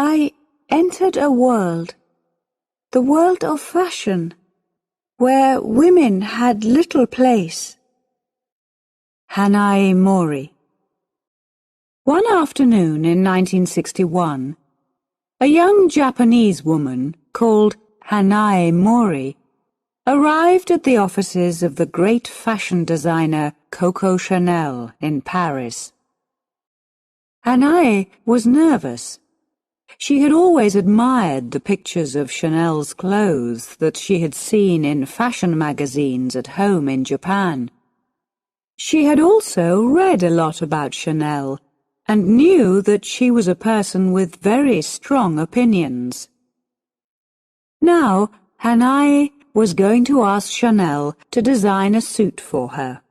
I entered a world, the world of fashion, where women had little place. Hanae Mori. One afternoon in 1961, a young Japanese woman called Hanae Mori arrived at the offices of the great fashion designer Coco Chanel in Paris. Hanae was nervous. She had always admired the pictures of Chanel's clothes that she had seen in fashion magazines at home in Japan. She had also read a lot about Chanel and knew that she was a person with very strong opinions. Now, Hanae was going to ask Chanel to design a suit for her.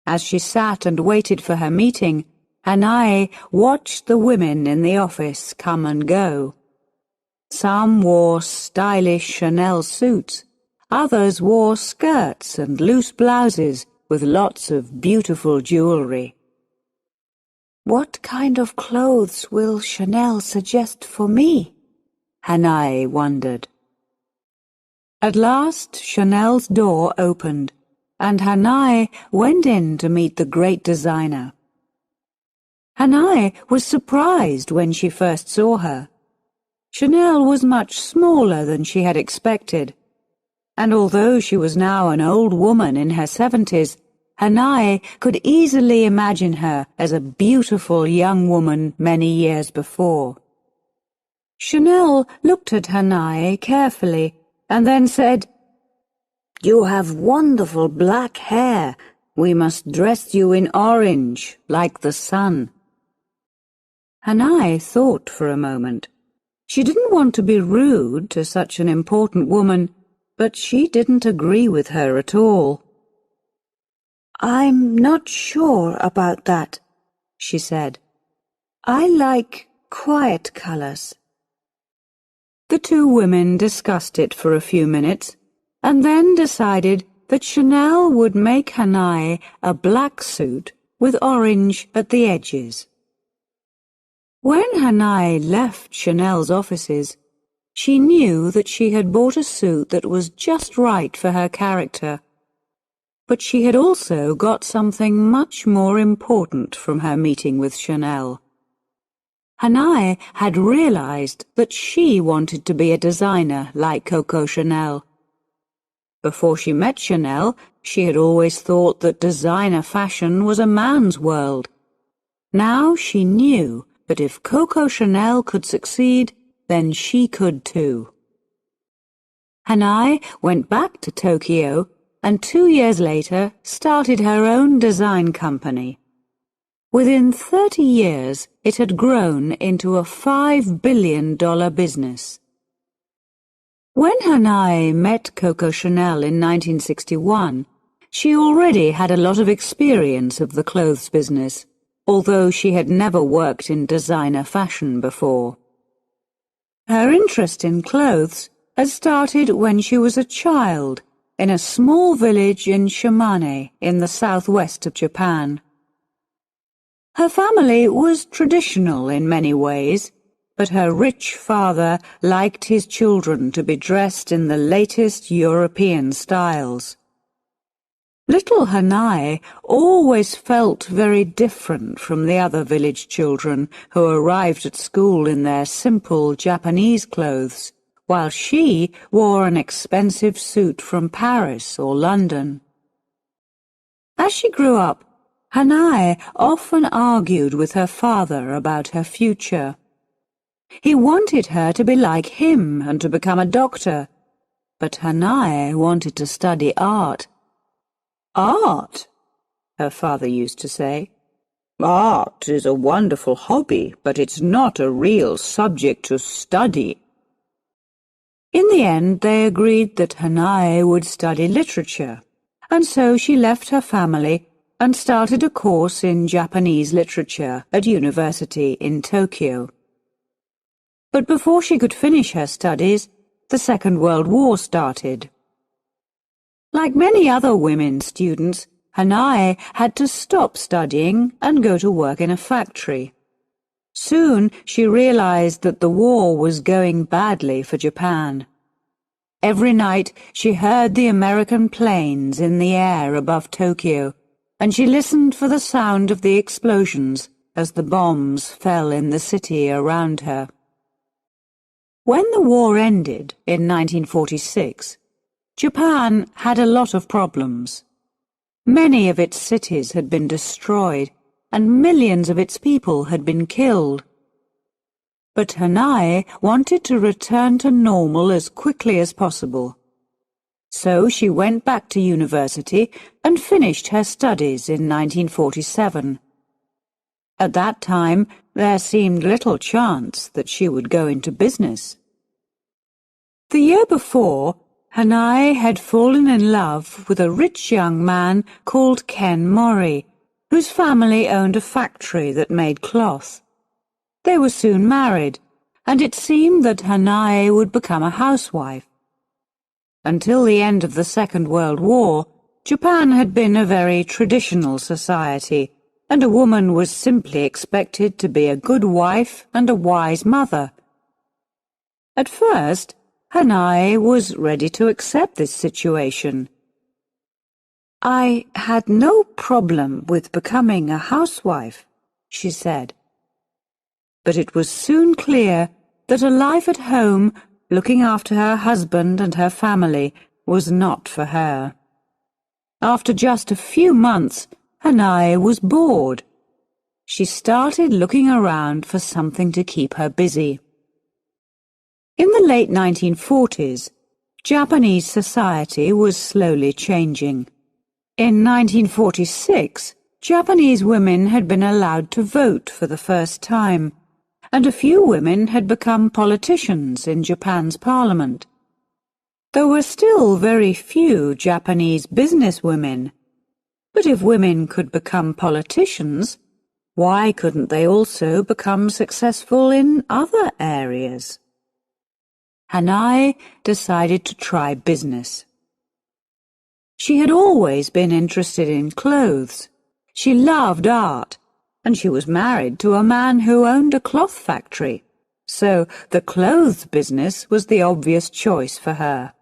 As she sat and waited for her meeting, Hanae watched the women in the office come and go. Some wore stylish Chanel suits, others wore skirts and loose blouses with lots of beautiful jewelry. "What kind of clothes will Chanel suggest for me?" Hanae wondered. At last Chanel's door opened, and Hanae went in to meet the great designer. Hanae was surprised when she first saw her. Chanel was much smaller than she had expected, and although she was now an old woman in her 70s, Hanae could easily imagine her as a beautiful young woman many years before. Chanel looked at Hanae carefully and then said, "You have wonderful black hair. We must dress you in orange, like the sun." Hanae thought for a moment. She didn't want to be rude to such an important woman, but she didn't agree with her at all. "I'm not sure about that," she said. "I like quiet colors." The two women discussed it for a few minutes, and then decided that Chanel would make Hanae a black suit with orange at the edges. When Hanae left Chanel's offices, she knew that she had bought a suit that was just right for her character, but she had also got something much more important from her meeting with Chanel. Hanae had realized that she wanted to be a designer like Coco Chanel. Before she met Chanel, she had always thought that designer fashion was a man's world. Now she knew that if Coco Chanel could succeed, then she could too. Hanae went back to Tokyo and 2 years later started her own design company. Within 30 years, it had grown into a $5 billion business. When Hanae met Coco Chanel in 1961, she already had a lot of experience of the clothes business, although she had never worked in designer fashion before. Her interest in clothes had started when she was a child in a small village in Shimane in the southwest of Japan. Her family was traditional in many ways, but her rich father liked his children to be dressed in the latest European styles. Little Hanae always felt very different from the other village children who arrived at school in their simple Japanese clothes, while she wore an expensive suit from Paris or London. As she grew up, Hanae often argued with her father about her future. He wanted her to be like him and to become a doctor, but Hanae wanted to study art. "Art," her father used to say. "Art is a wonderful hobby, but it's not a real subject to study." In the end, they agreed that Hanae would study literature, and so she left her family and started a course in Japanese literature at university in Tokyo. But before she could finish her studies, the Second World War started. Like many other women students, Hanae had to stop studying and go to work in a factory. Soon she realized that the war was going badly for Japan. Every night she heard the American planes in the air above Tokyo, and she listened for the sound of the explosions as the bombs fell in the city around her. When the war ended in 1946, Japan had a lot of problems. Many of its cities had been destroyed, and millions of its people had been killed. But Hanae wanted to return to normal as quickly as possible. So she went back to university and finished her studies in 1947. At that time, there seemed little chance that she would go into business. The year before, Hanae had fallen in love with a rich young man called Hanae Mori, whose family owned a factory that made cloth. They were soon married, and it seemed that Hanae would become a housewife. Until the end of the Second World War, Japan had been a very traditional society, and a woman was simply expected to be a good wife and a wise mother. At first, Hanae was ready to accept this situation. "I had no problem with becoming a housewife," she said. But it was soon clear that a life at home, looking after her husband and her family, was not for her. After just a few months, Hanae was bored. She started looking around for something to keep her busy. In the late 1940s, Japanese society was slowly changing. In 1946, Japanese women had been allowed to vote for the first time, and a few women had become politicians in Japan's parliament. There were still very few Japanese businesswomen, but if women could become politicians, why couldn't they also become successful in other areas? Hanae decided to try business. She had always been interested in clothes. She loved art, and she was married to a man who owned a cloth factory, so the clothes business was the obvious choice for her.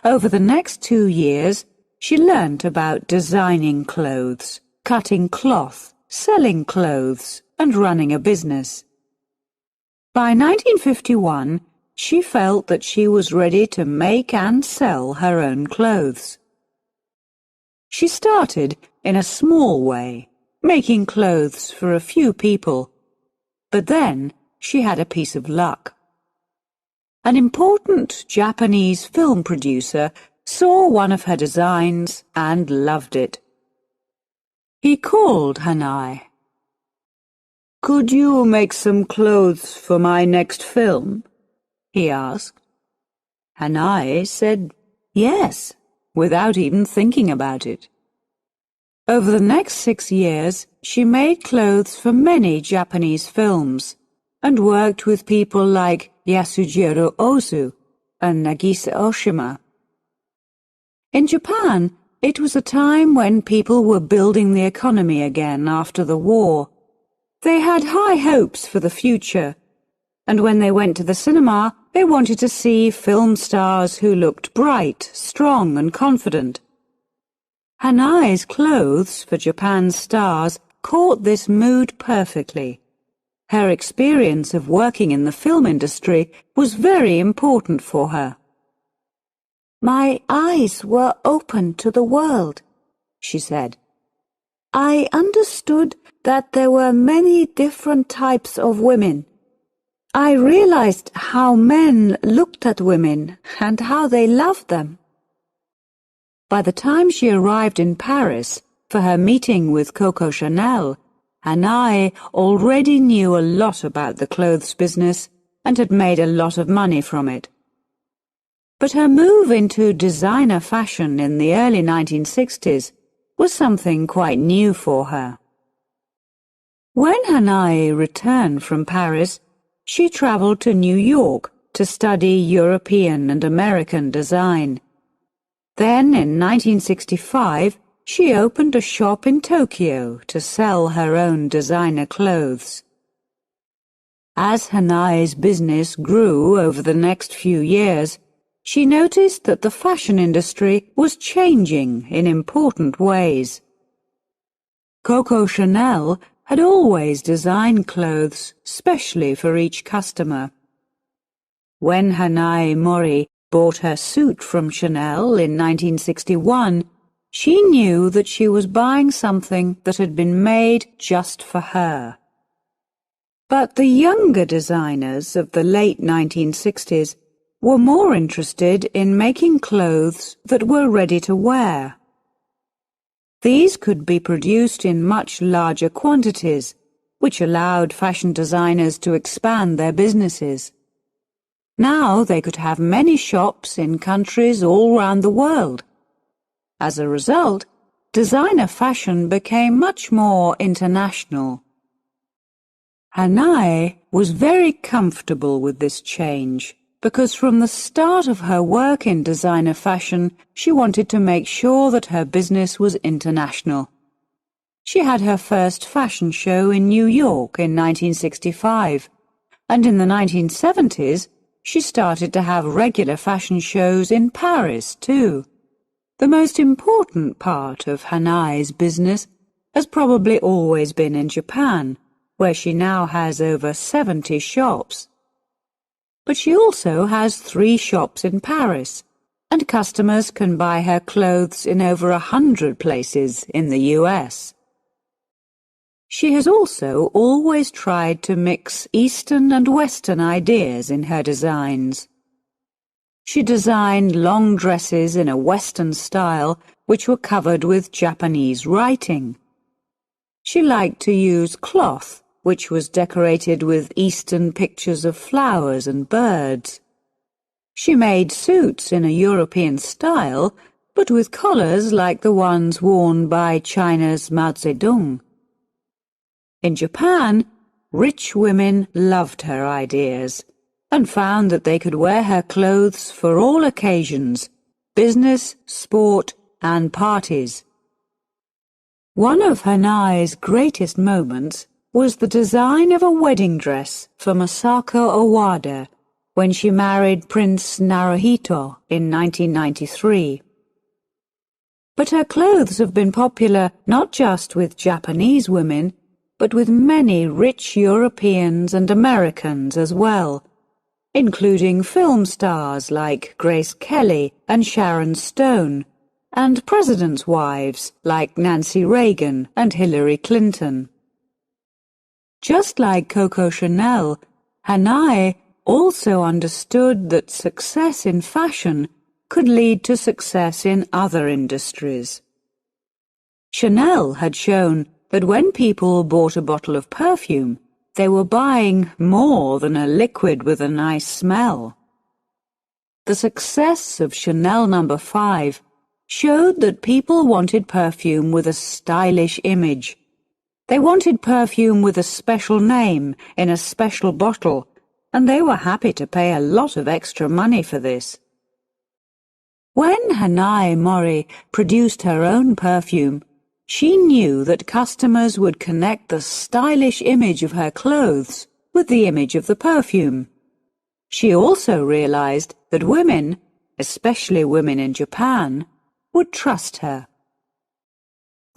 Over the next 2 years, she learnt about designing clothes, cutting cloth, selling clothes, and running a business. By 1951, she felt that she was ready to make and sell her own clothes. She started in a small way, making clothes for a few people, but then she had a piece of luck. An important Japanese film producer saw one of her designs and loved it. He called Hanae. "Could you make some clothes for my next film?" he asked. Hanae said yes, without even thinking about it. Over the next 6 years, she made clothes for many Japanese films and worked with people like Yasujiro Ozu and Nagisa Oshima. In Japan, it was a time when people were building the economy again after the war. They had high hopes for the future, and when they went to the cinema, they wanted to see film stars who looked bright, strong, and confident. Hanae's clothes for Japan's stars caught this mood perfectly. Her experience of working in the film industry was very important for her. "My eyes were open to the world," she said. "I understood that there were many different types of women. I realized how men looked at women and how they loved them." By the time she arrived in Paris for her meeting with Coco Chanel, Hanae already knew a lot about the clothes business and had made a lot of money from it. But her move into designer fashion in the early 1960s was something quite new for her. When Hanae returned from Paris, she traveled to New York to study European and American design. Then, in 1965, she opened a shop in Tokyo to sell her own designer clothes. As Hanae's business grew over the next few years, she noticed that the fashion industry was changing in important ways. Coco Chanel had always designed clothes specially for each customer. When Hanae Mori bought her suit from Chanel in 1961, she knew that she was buying something that had been made just for her. But the younger designers of the late 1960s were more interested in making clothes that were ready to wear. These could be produced in much larger quantities, which allowed fashion designers to expand their businesses. Now they could have many shops in countries all around the world. As a result, designer fashion became much more international. Hanae was very comfortable with this change, because from the start of her work in designer fashion, she wanted to make sure that her business was international. She had her first fashion show in New York in 1965, and in the 1970s, she started to have regular fashion shows in Paris, too. The most important part of Hanae's business has probably always been in Japan, where she now has over 70 shops. But she also has 3 shops in Paris, and customers can buy her clothes in over 100 places in the US. She has also always tried to mix Eastern and Western ideas in her designs. She designed long dresses in a Western style which were covered with Japanese writing. She liked to use cloth which was decorated with Eastern pictures of flowers and birds. She made suits in a European style, but with collars like the ones worn by China's Mao Zedong. In Japan, rich women loved her ideas and found that they could wear her clothes for all occasions, business, sport, and parties. One of Hanae's greatest moments was the design of a wedding dress for Masako Owada when she married Prince Naruhito in 1993. But her clothes have been popular not just with Japanese women, but with many rich Europeans and Americans as well, including film stars like Grace Kelly and Sharon Stone, and presidents' wives like Nancy Reagan and Hillary Clinton. Just like Coco Chanel, Hanae also understood that success in fashion could lead to success in other industries. Chanel had shown that when people bought a bottle of perfume, they were buying more than a liquid with a nice smell. The success of Chanel No. 5 showed that people wanted perfume with a stylish image. They wanted perfume with a special name in a special bottle, and they were happy to pay a lot of extra money for this. When Hanae Mori produced her own perfume, she knew that customers would connect the stylish image of her clothes with the image of the perfume. She also realized that women, especially women in Japan, would trust her.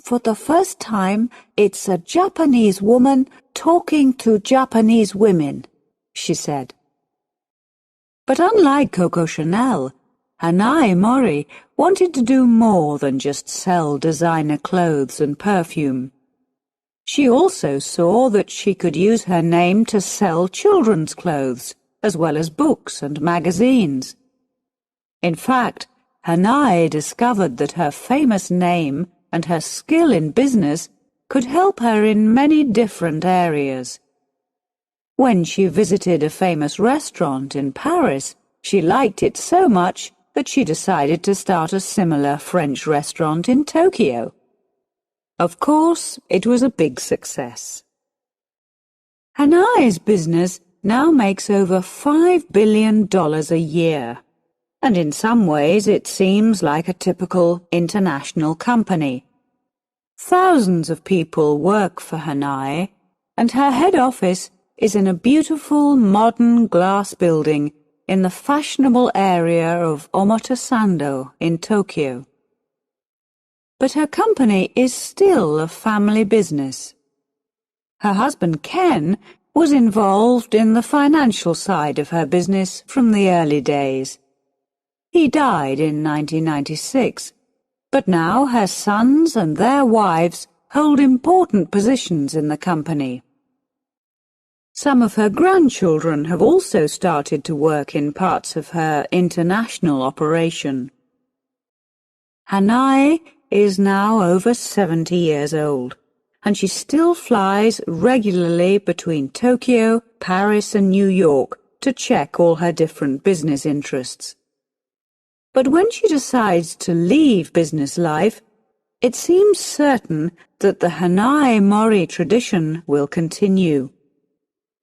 For the first time, it's a Japanese woman talking to Japanese women, she said. But unlike Coco Chanel, Hanae Mori wanted to do more than just sell designer clothes and perfume. She also saw that she could use her name to sell children's clothes, as well as books and magazines. In fact, Hanae discovered that her famous name and her skill in business could help her in many different areas. When she visited a famous restaurant in Paris, she liked it so much that she decided to start a similar French restaurant in Tokyo. Of course, it was a big success. Hanae's business now makes over $5 billion a year, and in some ways it seems like a typical international company. Thousands of people work for Hanae, and her head office is in a beautiful modern glass building in the fashionable area of Omotesando in Tokyo. But her company is still a family business. Her husband Ken was involved in the financial side of her business from the early days. He died in 1996, but now her sons and their wives hold important positions in the company. Some of her grandchildren have also started to work in parts of her international operation. Hanae is now over 70 years old, and she still flies regularly between Tokyo, Paris and New York to check all her different business interests. But when she decides to leave business life, it seems certain that the Hanae Mori tradition will continue.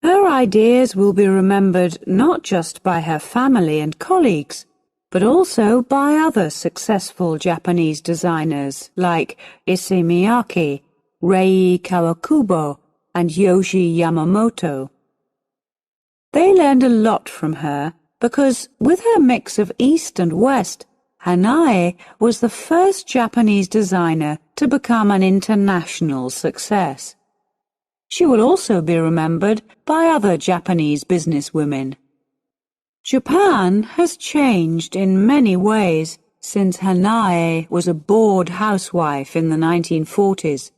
Her ideas will be remembered not just by her family and colleagues, but also by other successful Japanese designers like Issey Miyake, Rei Kawakubo, and Yoshi Yamamoto. They learned a lot from her because, with her mix of East and West, Hanae was the first Japanese designer to become an international success. She will also be remembered by other Japanese businesswomen. Japan has changed in many ways since Hanae was a bored housewife in the 1940s.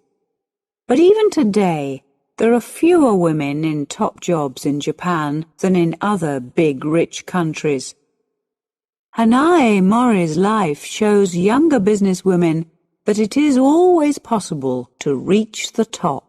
But even today, there are fewer women in top jobs in Japan than in other big rich countries. Hanae Mori's life shows younger businesswomen that it is always possible to reach the top.